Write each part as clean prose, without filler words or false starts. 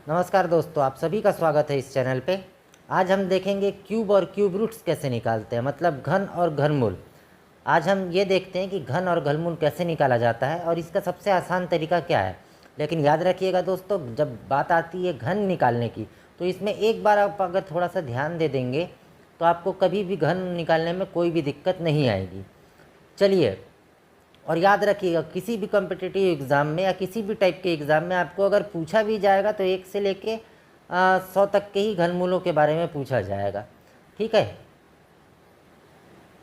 नमस्कार दोस्तों, आप सभी का स्वागत है इस चैनल पे। आज हम देखेंगे क्यूब और क्यूब रूट्स कैसे निकालते हैं, मतलब घन और घनमूल। आज हम ये देखते हैं कि घन और घनमूल कैसे निकाला जाता है और इसका सबसे आसान तरीका क्या है। लेकिन याद रखिएगा दोस्तों, जब बात आती है घन निकालने की, तो इसमें एक बार आप अगर थोड़ा सा ध्यान दे देंगे तो आपको कभी भी घन निकालने में कोई भी दिक्कत नहीं आएगी। चलिए, और याद रखिएगा, किसी भी कॉम्पिटिटिव एग्ज़ाम में या किसी भी टाइप के एग्ज़ाम में आपको अगर पूछा भी जाएगा तो 1 से लेके 100 तक के ही घनमूलों के बारे में पूछा जाएगा। ठीक है,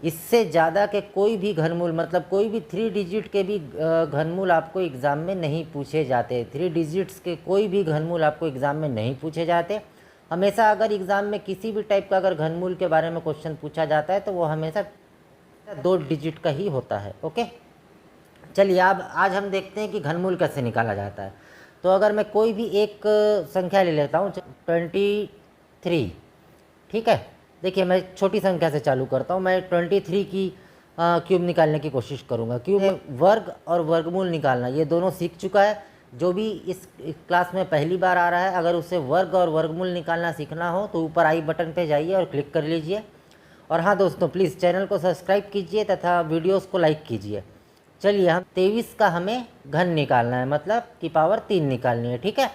इससे ज़्यादा के कोई भी घनमूल, मतलब कोई भी 3 डिजिट के भी घनमूल आपको एग्ज़ाम में नहीं पूछे जाते। 3 डिजिट्स के कोई भी घनमूल आपको एग्ज़ाम में नहीं पूछे जाते। हमेशा अगर एग्ज़ाम में किसी भी टाइप का अगर घनमूल के बारे में क्वेश्चन पूछा जाता है तो वो हमेशा 2 डिजिट का ही होता है। ओके, चलिए अब आज हम देखते हैं कि घनमूल कैसे निकाला जाता है। तो अगर मैं कोई भी एक संख्या ले लेता हूँ 23, ठीक है। देखिए, मैं छोटी संख्या से चालू करता हूँ। मैं 23 की क्यूब निकालने की कोशिश करूँगा। क्यूब में वर्ग और वर्गमूल निकालना ये दोनों सीख चुका है। जो भी इस क्लास में पहली बार आ रहा है, अगर उसे वर्ग और वर्गमूल निकालना सीखना हो तो ऊपर आई बटन पे जाइए और क्लिक कर लीजिए। और हाँ दोस्तों, प्लीज़ चैनल को सब्सक्राइब कीजिए तथा वीडियोज़ को लाइक कीजिए। चलिए, हम 23 का हमें घन निकालना है, मतलब की पावर 3 निकालनी है। ठीक है,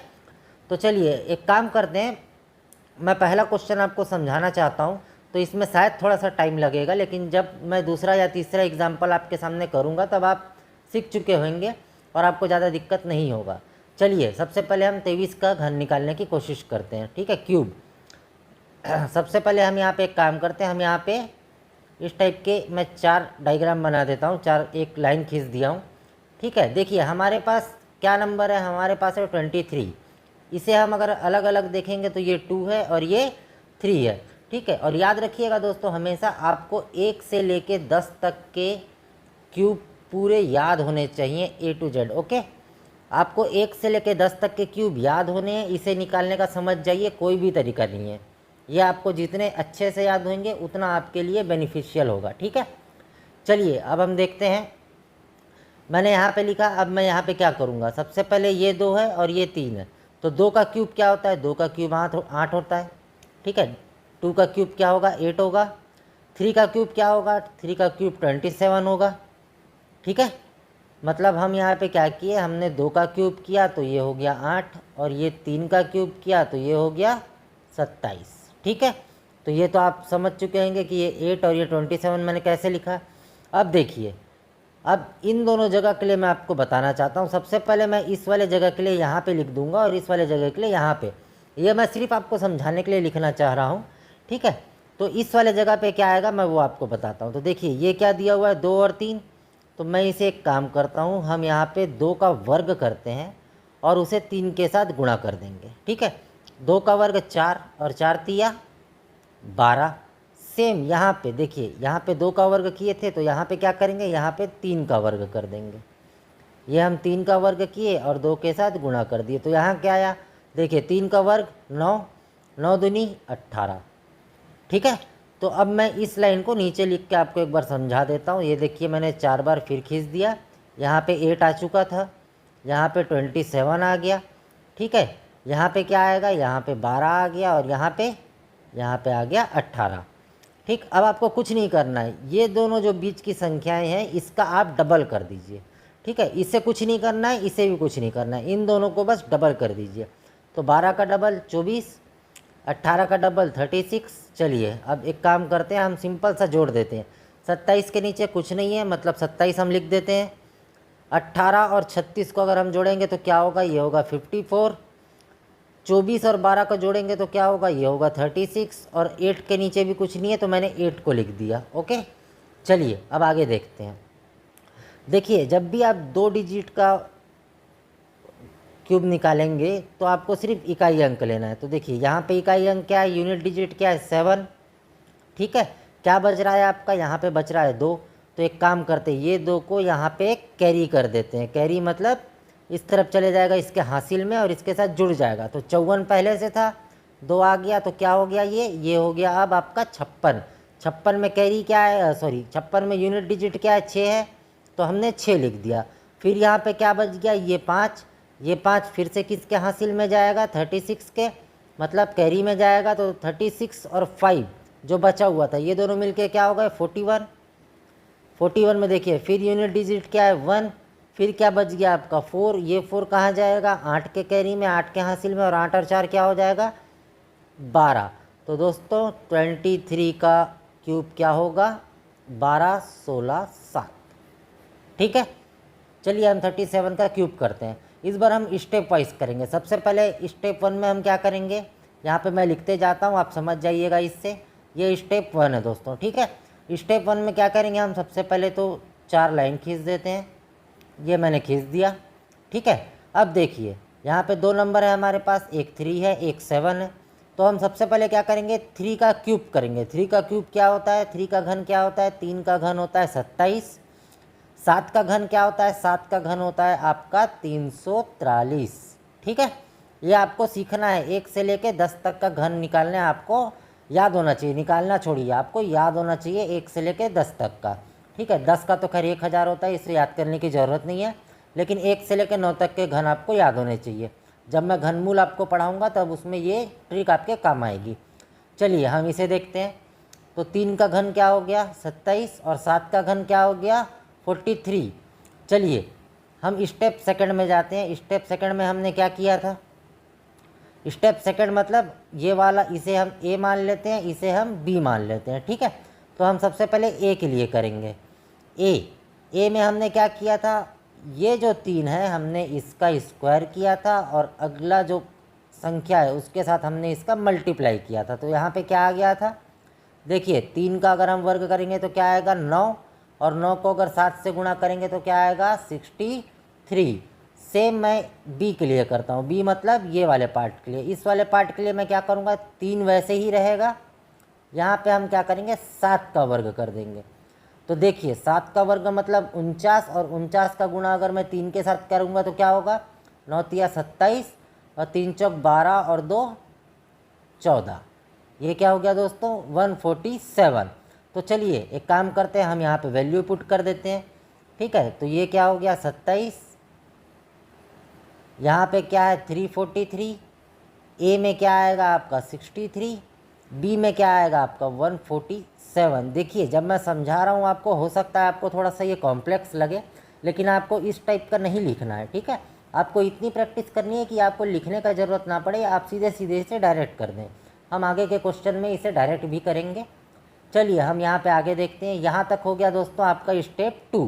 तो चलिए एक काम करते हैं। मैं पहला क्वेश्चन आपको समझाना चाहता हूँ, तो इसमें शायद थोड़ा सा टाइम लगेगा, लेकिन जब मैं दूसरा या तीसरा एग्जाम्पल आपके सामने करूँगा तब आप सीख चुके होंगे और आपको ज़्यादा दिक्कत नहीं होगा। चलिए, सबसे पहले हम 23 का घन निकालने की कोशिश करते हैं। ठीक है, क्यूब। सबसे पहले हम यहाँ पे एक काम करते हैं। हम यहाँ पे इस टाइप के मैं 4 डायग्राम बना देता हूँ, 4 एक लाइन खींच दिया हूँ। ठीक है, देखिए हमारे पास क्या नंबर है, हमारे पास है 23। इसे हम अगर अलग अलग देखेंगे तो ये 2 है और ये 3 है। ठीक है, और याद रखिएगा दोस्तों, हमेशा आपको 1 से लेके 10 तक के क्यूब पूरे याद होने चाहिए, A to Z। ओके, आपको 1 से लेके 10 तक के क्यूब याद होने हैं। इसे निकालने का समझ जाइए, कोई भी तरीका नहीं है। ये आपको जितने अच्छे से याद होंगे उतना आपके लिए बेनिफिशियल होगा। ठीक है, चलिए अब हम देखते हैं। मैंने यहाँ पे लिखा, अब मैं यहाँ पे क्या करूँगा। सबसे पहले ये 2 है और ये 3 है, तो 2 का क्यूब क्या होता है, 2 का क्यूब 8 होता है। ठीक है, 2 का क्यूब क्या होगा, 8 होगा। 3 का क्यूब क्या होगा, 3 का क्यूब 27 होगा। ठीक है, मतलब हम यहाँ पे क्या किए, हमने 2 का क्यूब किया तो ये हो गया 8, और ये 3 का क्यूब किया तो ये हो गया 27। ठीक है, तो ये तो आप समझ चुके होंगे कि ये 8 और ये 27 मैंने कैसे लिखा। अब देखिए, अब इन दोनों जगह के लिए मैं आपको बताना चाहता हूँ। सबसे पहले मैं इस वाले जगह के लिए यहाँ पे लिख दूंगा और इस वाले जगह के लिए यहाँ पे। ये मैं सिर्फ आपको समझाने के लिए लिखना चाह रहा हूँ। ठीक है, तो इस वाले जगह पे क्या आएगा मैं वो आपको बताता हूँ। तो देखिए ये क्या दिया हुआ है, 2 और 3। तो मैं इसे एक काम करता हूँ, हम यहाँ पे 2 का वर्ग करते हैं और उसे 3 के साथ गुणा कर देंगे। ठीक है, 2 का वर्ग 4 और 4 तिया 12। सेम यहाँ पे देखिए, यहाँ पे 2 का वर्ग किए थे तो यहाँ पे क्या करेंगे, यहाँ पे 3 का वर्ग कर देंगे। ये हम 3 का वर्ग किए और 2 के साथ गुणा कर दिए, तो यहाँ क्या आया, देखिए 3 का वर्ग 9, 9 दूनी 18। ठीक है, तो अब मैं इस लाइन को नीचे लिख के आपको एक बार समझा देता हूँ। ये देखिए मैंने 4 बार फिर खींच दिया। यहाँ पे 8 आ चुका था, यहाँ पे 27 आ गया। ठीक है, यहाँ पे क्या आएगा, यहाँ पे 12 आ गया और यहाँ पे आ गया 18। ठीक, अब आपको कुछ नहीं करना है, ये दोनों जो बीच की संख्याएं हैं इसका आप डबल कर दीजिए। ठीक है, इससे कुछ नहीं करना है, इसे भी कुछ नहीं करना है, इन दोनों को बस डबल कर दीजिए। तो 12 का डबल 24, 18 का डबल 36। चलिए अब एक काम करते हैं, हम सिंपल सा जोड़ देते हैं। 27 के नीचे कुछ नहीं है, मतलब 27 हम लिख देते हैं। 18 और 36 को अगर हम जोड़ेंगे तो क्या होगा, ये होगा 54। 24 और 12 को जोड़ेंगे तो क्या होगा, ये होगा 36। और 8 के नीचे भी कुछ नहीं है तो मैंने 8 को लिख दिया। ओके, चलिए अब आगे देखते हैं। देखिए, जब भी आप 2 डिजिट का क्यूब निकालेंगे तो आपको सिर्फ इकाई अंक लेना है। तो देखिए यहाँ पे इकाई अंक क्या है, यूनिट डिजिट क्या है, 7। ठीक है, क्या बच रहा है आपका, यहाँ पे बच रहा है 2। तो एक काम करते हैं, ये 2 को यहाँ पे कैरी कर देते हैं। कैरी मतलब इस तरफ चले जाएगा इसके हासिल में और इसके साथ जुड़ जाएगा। तो 54 पहले से था, 2 आ गया तो क्या हो गया, ये हो गया अब आपका 56। 56 में कैरी क्या है, सॉरी 56 में यूनिट डिजिट क्या है, 6 है, तो हमने 6 लिख दिया। फिर यहाँ पे क्या बच गया, ये 5, ये 5 फिर से किसके हासिल में जाएगा, 36 के, मतलब कैरी में जाएगा। तो 36 और 5 जो बचा हुआ था ये दोनों मिलके क्या हो गए, 41। 41 में देखिए फिर यूनिट डिजिट क्या है, 1। फिर क्या बच गया आपका 4। ये 4 कहाँ जाएगा, 8 के कैरी में, 8 के हासिल में, और 8 और 4 क्या हो जाएगा, 12। तो दोस्तों 23 का क्यूब क्या होगा, 12, 16, 7। ठीक है, चलिए हम 37 का क्यूब करते हैं। इस बार हम स्टेप वाइज करेंगे। सबसे पहले स्टेप 1 में हम क्या करेंगे, यहाँ पे मैं लिखते जाता हूँ, आप समझ जाइएगा इससे। ये स्टेप 1 है दोस्तों, ठीक है। स्टेप 1 में क्या करेंगे हम, सबसे पहले तो 4 लाइन खींच देते हैं। ये मैंने खींच दिया, ठीक है। अब देखिए यहाँ पे 2 नंबर है हमारे पास, एक 3 है, एक 7 है। तो हम सबसे पहले क्या करेंगे, 3 का क्यूब करेंगे। 3 का क्यूब क्या होता है, 3 का घन क्या होता है, 3 का घन होता है 27। 7 का घन क्या होता है, 7 का घन होता है आपका 343। ठीक है, ये आपको सीखना है। 1 से लेके 10 तक का घन निकालना है, आपको याद होना चाहिए। निकालना छोड़िए, आपको याद होना चाहिए 1 से लेके 10 तक का। ठीक है, 10 का तो खैर 1000 होता है, इससे याद करने की ज़रूरत नहीं है। लेकिन 1 से लेकर 9 तक के घन आपको याद होने चाहिए। जब मैं घनमूल आपको पढ़ाऊँगा तब उसमें ये ट्रिक आपके काम आएगी। चलिए हम इसे देखते हैं। तो 3 का घन क्या हो गया, 27, और 7 का घन क्या हो गया, 43। चलिए हम स्टेप सेकंड में जाते हैं। स्टेप सेकंड में हमने क्या किया था, स्टेप सेकंड मतलब ये वाला, इसे हम ए मान लेते हैं, इसे हम बी मान लेते हैं। ठीक है, तो हम सबसे पहले ए के लिए करेंगे। ए में हमने क्या किया था, ये जो 3 है हमने इसका स्क्वायर किया था, और अगला जो संख्या है उसके साथ हमने इसका मल्टीप्लाई किया था। तो यहाँ पे क्या आ गया था, देखिए 3 का अगर हम वर्ग करेंगे तो क्या आएगा 9, और 9 को अगर 7 से गुणा करेंगे तो क्या आएगा 63। सेम मैं बी के लिए करता हूँ। बी मतलब ये वाले पार्ट के लिए। इस वाले पार्ट के लिए मैं क्या करूँगा, 3 वैसे ही रहेगा, यहाँ पे हम क्या करेंगे 7 का वर्ग कर देंगे। तो देखिए 7 का वर्ग मतलब 49, और 49 का गुणा अगर मैं 3 के साथ करूँगा तो क्या होगा, 9 तिया 27, और 3 चौक 12, और 2 14। ये क्या हो गया दोस्तों 147। तो चलिए एक काम करते हैं, हम यहाँ पे वैल्यू पुट कर देते हैं। ठीक है, तो ये क्या हो गया 27, यहाँ पे क्या है 343, ए में क्या आएगा आपका 63, बी में क्या आएगा आपका 147। देखिए जब मैं समझा रहा हूँ आपको, हो सकता है आपको थोड़ा सा ये कॉम्प्लेक्स लगे, लेकिन आपको इस टाइप का नहीं लिखना है। ठीक है, आपको इतनी प्रैक्टिस करनी है कि आपको लिखने का ज़रूरत ना पड़े, आप सीधे सीधे इसे डायरेक्ट कर दें। हम आगे के क्वेश्चन में इसे डायरेक्ट भी करेंगे। चलिए हम यहाँ पे आगे देखते हैं। यहाँ तक हो गया दोस्तों आपका स्टेप 2।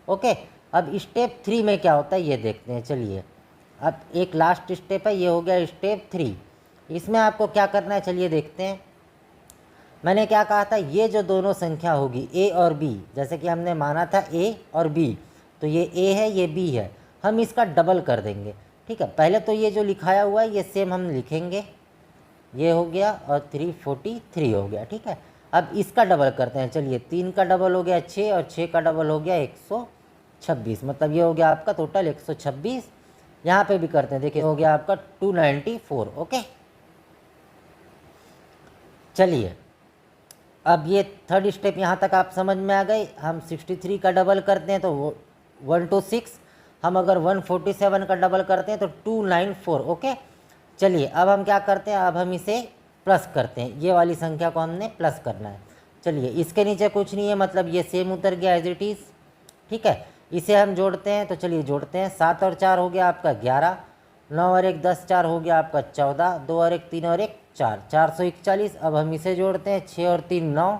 ओके, अब स्टेप 3 में क्या होता है ये देखते हैं। चलिए अब एक लास्ट स्टेप है, ये हो गया स्टेप 3। इसमें आपको क्या करना है चलिए देखते हैं। मैंने क्या कहा था, ये जो दोनों संख्या होगी ए और बी, जैसे कि हमने माना था ए और बी, तो ये ए है ये बी है, हम इसका डबल कर देंगे। ठीक है, पहले तो ये जो लिखाया हुआ है ये सेम हम लिखेंगे, ये हो गया, और 343 हो गया। ठीक है, अब इसका डबल करते हैं। चलिए 3 का डबल हो गया 6, और 6 का डबल हो गया 126, मतलब ये हो गया आपका टोटल 126। यहाँ पे भी करते हैं, देखिए हो गया आपका 294। ओके, चलिए अब ये थर्ड स्टेप यहाँ तक आप समझ में आ गए। हम 63 का डबल करते हैं तो 126, हम अगर 147 का डबल करते हैं तो 294। ओके, चलिए अब हम क्या करते हैं, अब हम इसे प्लस करते हैं। ये वाली संख्या को हमने प्लस करना है। चलिए इसके नीचे कुछ नहीं है, मतलब ये सेम उतर गया एज इट इज़। ठीक है, इसे हम जोड़ते हैं, तो चलिए जोड़ते हैं। 7 और 4 हो गया आपका 11, 9 और 1 10, 4 हो गया आपका 14, 2 और 1 3 और 1 4, 441। अब हम इसे जोड़ते हैं, 6 और 3 9,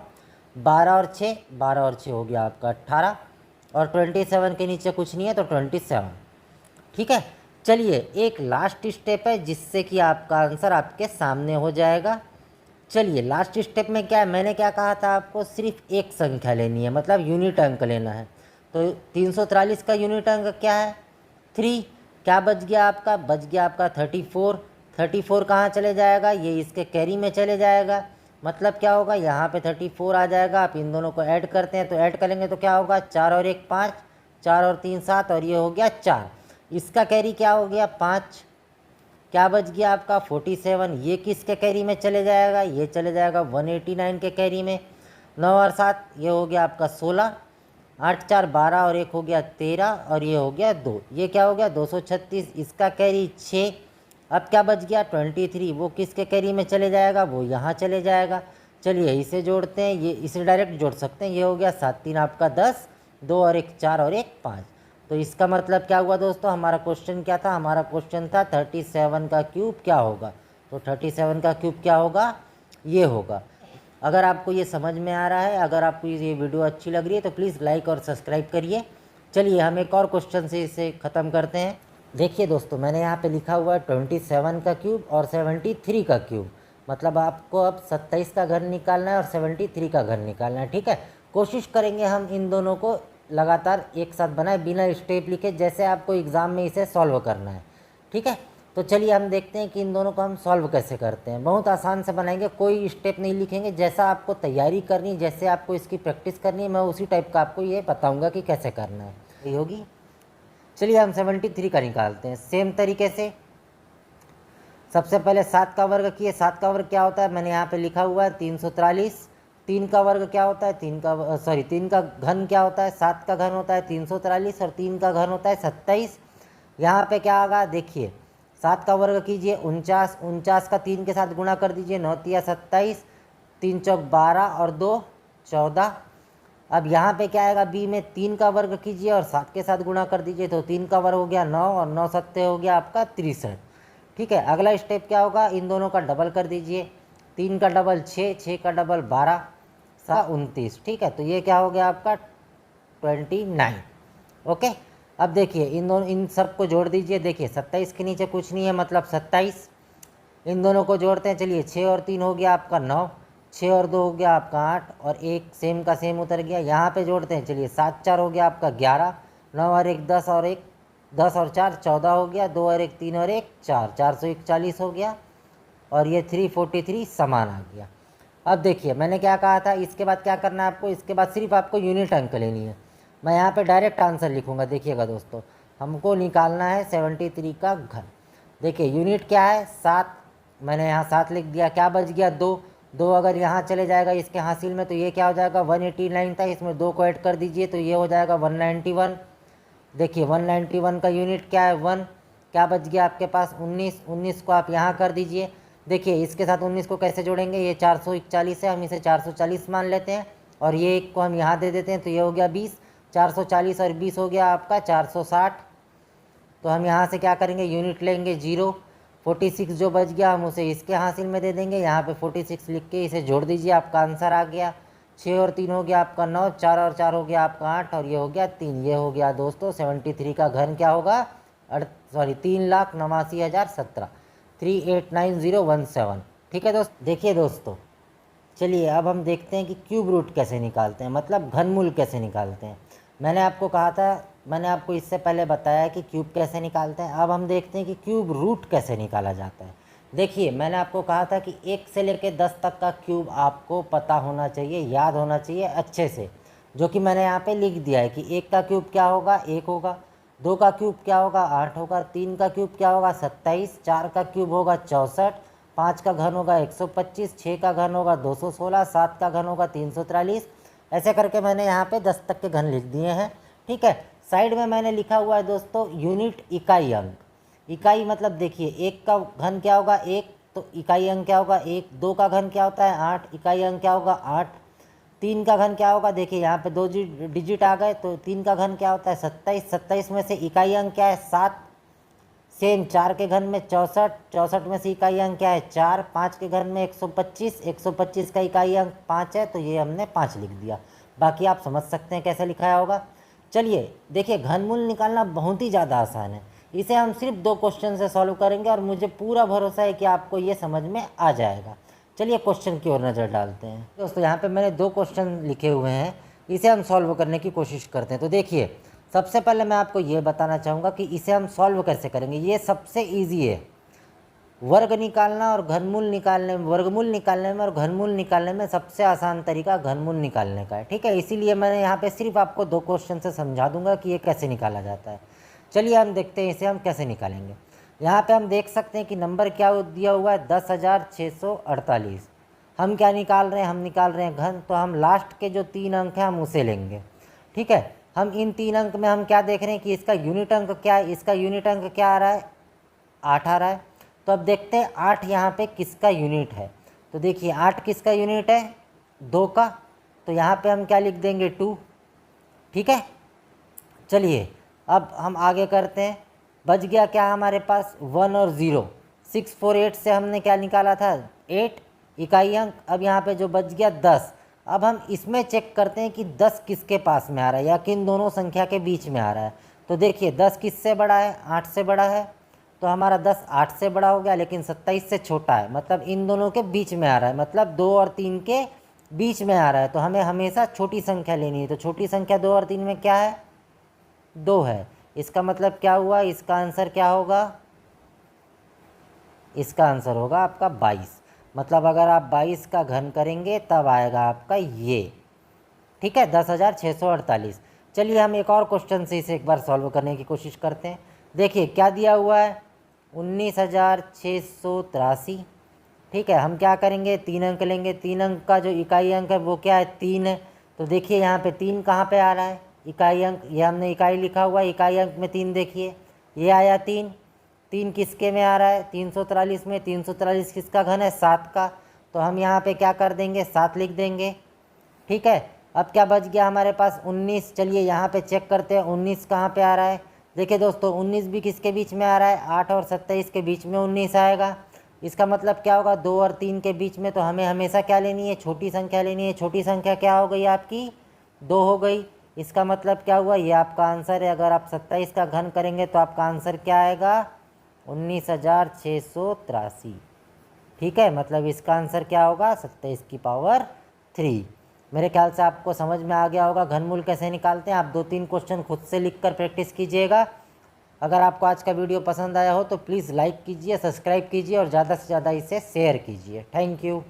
12 और 6 12 और 6 हो गया आपका 18, और 27 के नीचे कुछ नहीं है तो 27। ठीक है, चलिए एक लास्ट स्टेप है जिससे कि आपका आंसर आपके सामने हो जाएगा। चलिए लास्ट स्टेप में क्या है, मैंने क्या कहा था आपको, सिर्फ एक संख्या लेनी है, मतलब यूनिट अंक लेना है। तो 343 का यूनिट अंक क्या है 3। क्या बच गया आपका, बच गया आपका 34। 34 कहाँ चले जाएगा, ये इसके कैरी में चले जाएगा, मतलब क्या होगा यहाँ पे 34 आ जाएगा। आप इन दोनों को ऐड करते हैं तो ऐड करेंगे तो क्या होगा, 4 और 1 5, 4 और 3 7, और ये हो गया 4। इसका कैरी क्या हो गया 5। क्या बच गया आपका 47, ये किसके कैरी में चले जाएगा, ये चले जाएगा 189 के कैरी में। 9 और 7 ये हो गया आपका 16, 8 4 12 और एक हो गया 13 और ये हो गया 2, ये क्या हो गया 236, इसका कैरी 6। अब क्या बच गया 23, वो किसके कैरी में चले जाएगा, वो यहाँ चले जाएगा। चलिए इसे जोड़ते हैं, ये इसे डायरेक्ट जोड़ सकते हैं, ये हो गया 7 3 आपका 10, 2 और एक 4 और एक 5। तो इसका मतलब क्या हुआ दोस्तों, हमारा क्वेश्चन क्या था, हमारा क्वेश्चन था 37 का क्यूब क्या होगा। तो 37 का क्यूब क्या होगा, ये होगा। अगर आपको ये समझ में आ रहा है, अगर आपको ये वीडियो अच्छी लग रही है तो प्लीज़ लाइक और सब्सक्राइब करिए। चलिए हम एक और क्वेश्चन से इसे ख़त्म करते हैं। देखिए दोस्तों, मैंने यहाँ पे लिखा हुआ है 27 का क्यूब और 73 का क्यूब, मतलब आपको अब 27 का घन निकालना है और 73 का घन निकालना है। ठीक है, कोशिश करेंगे हम इन दोनों को लगातार एक साथ बनाए बिना स्टेप लिखे, जैसे आपको एग्ज़ाम में इसे सॉल्व करना है। ठीक है, तो चलिए हम देखते हैं कि इन दोनों को हम सॉल्व कैसे करते हैं। बहुत आसान से बनाएंगे, कोई स्टेप नहीं लिखेंगे, जैसा आपको तैयारी करनी, जैसे आपको इसकी प्रैक्टिस करनी है, मैं उसी टाइप का आपको ये बताऊंगा कि कैसे करना है। ये होगी। चलिए हम 73 का निकालते हैं सेम तरीके से। सबसे पहले 7 का वर्ग किए, 7 का वर्ग क्या होता है, मैंने यहाँ पे लिखा हुआ है 343। 3 का वर्ग क्या होता है, 3 का घन क्या होता है, 7 का घन होता है 343 और 3 का घन होता है 27। यहाँ पे क्या होगा, देखिए 7 का वर्ग कीजिए 49, 49 का 3 के साथ गुणा कर दीजिए, 9 तिया 27, 3 चौक 12 और 2 14। अब यहाँ पे क्या आएगा, बी में 3 का वर्ग कीजिए और 7 के साथ गुणा कर दीजिए, तो 3 का वर्ग हो गया 9 और 9 सत्ते हो गया आपका 63। ठीक है, अगला स्टेप क्या होगा, इन दोनों का डबल कर दीजिए, 3 का डबल 6, 6 का डबल 12, 7 29। ठीक है, तो ये क्या हो गया आपका 29। ओके, अब देखिए इन सब को जोड़ दीजिए। देखिए 27 के नीचे कुछ नहीं है, मतलब 27। इन दोनों को जोड़ते हैं, चलिए 6 और 3 हो गया आपका 9, 6 और 2 हो गया आपका 8 और एक सेम का सेम उतर गया। यहाँ पे जोड़ते हैं, चलिए 7 4 हो गया आपका 11, 9 और एक 10 और एक 10 और 4 14 हो गया, 2 और एक 3 और एक 4, 441 हो गया और ये 343 समान आ गया। अब देखिए मैंने क्या कहा था, इसके बाद क्या करना है आपको, इसके बाद सिर्फ आपको यूनिट अंक लेनी है। मैं यहाँ पे डायरेक्ट आंसर लिखूँगा। देखिएगा दोस्तों, हमको निकालना है 73 का घन। देखिए यूनिट क्या है 7, मैंने यहाँ 7 लिख दिया, क्या बच गया 2, 2 अगर यहाँ चले जाएगा इसके हासिल में तो ये क्या हो जाएगा 189 था, इसमें 2 को ऐड कर दीजिए तो ये हो जाएगा 191। देखिए 191 का यूनिट क्या है 1, क्या बच गया आपके पास 19, 19 को आप यहाँ कर दीजिए। देखिए इसके साथ 19 को कैसे जोड़ेंगे, ये 441 है, हम इसे 440 मान लेते हैं और ये एक को हम यहाँ दे देते हैं तो ये हो गया 20, 440 और 20 हो गया आपका 460। तो हम यहाँ से क्या करेंगे, यूनिट लेंगे 0, 46 जो बच गया हम उसे इसके हासिल में दे देंगे, यहाँ पे 46 लिख के इसे जोड़ दीजिए, आपका आंसर आ गया। 6 और 3 हो गया आपका 9, 4 और 4 हो गया आपका 8 और ये हो गया 3। ये हो गया दोस्तों 73 का घन क्या होगा, 3,89,017, 389017। ठीक है दोस्त। देखिए दोस्तों, चलिए अब हम देखते हैं कि क्यूब रूट कैसे निकालते हैं, मतलब घनमूल कैसे निकालते हैं। मैंने आपको कहा था, मैंने आपको इससे पहले बताया कि क्यूब कैसे निकालते हैं। अब हम देखते हैं कि क्यूब रूट कैसे निकाला जाता है। देखिए मैंने आपको कहा था कि 1 से लेकर 10 तक का क्यूब आपको पता होना चाहिए, याद होना चाहिए अच्छे से, जो कि मैंने यहाँ पे लिख दिया है कि 1 का क्यूब क्या होगा 1 होगा, 2 का क्यूब क्या होगा 8 होगा, 3 का क्यूब क्या होगा 27, 4 का क्यूब होगा 64, 5 का घन होगा 125, 6 का घन होगा 216, 7 का घन होगा 343। ऐसे करके मैंने यहाँ पे 10 तक के घन लिख दिए हैं। ठीक है, साइड में मैंने लिखा हुआ है दोस्तों यूनिट इकाई अंक। इकाई मतलब देखिए 1 का घन क्या होगा 1, तो इकाई अंक क्या होगा 1, 2 का घन क्या होता है 8, इकाई अंक क्या होगा 8, 3 का घन क्या होगा, देखिए यहाँ पे 2 डिजिट आ गए तो 3 का घन क्या होता है 27, 27 में से इकाई अंक क्या है 7, सेम 4 के घन में 64, 64 में से इकाई अंक क्या है 4, 5 के घन में 125, 125 का इकाई अंक 5 है तो ये हमने 5 लिख दिया। बाकी आप समझ सकते हैं कैसे लिखाया होगा। चलिए देखिए घनमूल निकालना बहुत ही ज़्यादा आसान है, इसे हम सिर्फ 2 क्वेश्चन से सॉल्व करेंगे और मुझे पूरा भरोसा है कि आपको ये समझ में आ जाएगा। चलिए क्वेश्चन की ओर नज़र डालते हैं दोस्तों। यहाँ पे मैंने 2 क्वेश्चन लिखे हुए हैं, इसे हम सॉल्व करने की कोशिश करते हैं। तो देखिए सबसे पहले मैं आपको ये बताना चाहूँगा कि इसे हम सॉल्व कैसे करेंगे। ये सबसे ईजी है, वर्ग निकालना और घनमूल निकालने में, वर्गमूल निकालने में और घनमूल निकालने में सबसे आसान तरीका घनमूल निकालने का है। ठीक है, इसीलिए मैंने यहाँ पे सिर्फ आपको 2 क्वेश्चन से समझा दूंगा कि ये कैसे निकाला जाता है। चलिए हम देखते हैं इसे हम कैसे निकालेंगे। यहाँ पे हम देख सकते हैं कि नंबर क्या दिया हुआ है 10,648। हम क्या निकाल रहे हैं, हम निकाल रहे हैं घन, तो हम लास्ट के जो 3 अंक हैं हम उसे लेंगे। ठीक है। हम इन 3 अंक में हम क्या देख रहे हैं कि इसका यूनिट अंक क्या है, इसका यूनिट अंक क्या आ रहा है, 8 आ रहा है। तो अब देखते हैं 8 यहाँ पे किसका यूनिट है। तो देखिए 8 किसका यूनिट है, 2 का, तो यहाँ पे हम क्या लिख देंगे, 2। ठीक है, चलिए अब हम आगे करते हैं। बच गया क्या हमारे पास, 1 और 0। 6, 4, 8 से हमने क्या निकाला था, 8 इकाई अंक। अब यहाँ पे जो बच गया 10। अब हम इसमें चेक करते हैं कि 10 किसके पास में आ रहा है या किन दोनों संख्या के बीच में आ रहा है। तो देखिए 10 किससे बड़ा है, 8 से बड़ा है। तो हमारा 10 8 से बड़ा हो गया, लेकिन 27 से छोटा है, मतलब इन दोनों के बीच में आ रहा है, मतलब 2 और 3 के बीच में आ रहा है। तो हमें हमेशा छोटी संख्या लेनी है। तो छोटी संख्या 2 और 3 में क्या है, 2 है। इसका मतलब क्या हुआ, इसका आंसर क्या होगा, इसका आंसर होगा आपका 22। मतलब अगर आप 22 का घन करेंगे तब आएगा आपका ये। ठीक है, 10,648। चलिए हम एक और क्वेश्चन से इसे एक बार सॉल्व करने की कोशिश करते हैं। देखिए क्या दिया हुआ है, 19,683। ठीक है, हम क्या करेंगे, 3 अंक लेंगे। 3 अंक का जो इकाई अंक है वो क्या है, 3 है। तो देखिए यहाँ पे 3 कहाँ पे आ रहा है, इकाई अंक, ये हमने इकाई लिखा हुआ है, इकाई अंक में 3 देखिए, ये आया 3। 3 किसके में आ रहा है, 343 में। 343 किसका घन है, 7 का। तो हम यहाँ पे क्या कर देंगे, 7 लिख देंगे। ठीक है, अब क्या बच गया हमारे पास, 19। चलिए यहाँ पे चेक करते हैं 19 कहाँ पे आ रहा है। देखिए दोस्तों 19 भी किसके बीच में आ रहा है, 8 और 27 के बीच में 19 आएगा। इसका मतलब क्या होगा, 2 और 3 के बीच में। तो हमें हमेशा क्या लेनी है, छोटी संख्या लेनी है। छोटी संख्या क्या हो गई आपकी, 2 हो गई। इसका मतलब क्या हुआ, ये आपका आंसर है। अगर आप 27 का घन करेंगे तो आपका आंसर क्या आएगा, 19,683। ठीक है, मतलब इसका आंसर क्या होगा, 27 की पावर 3। मेरे ख्याल से आपको समझ में आ गया होगा घनमूल कैसे निकालते हैं। आप 2-3 क्वेश्चन खुद से लिखकर प्रैक्टिस कीजिएगा। अगर आपको आज का वीडियो पसंद आया हो तो प्लीज़ लाइक कीजिए, सब्सक्राइब कीजिए और ज़्यादा से ज़्यादा इसे शेयर कीजिए। Thank you.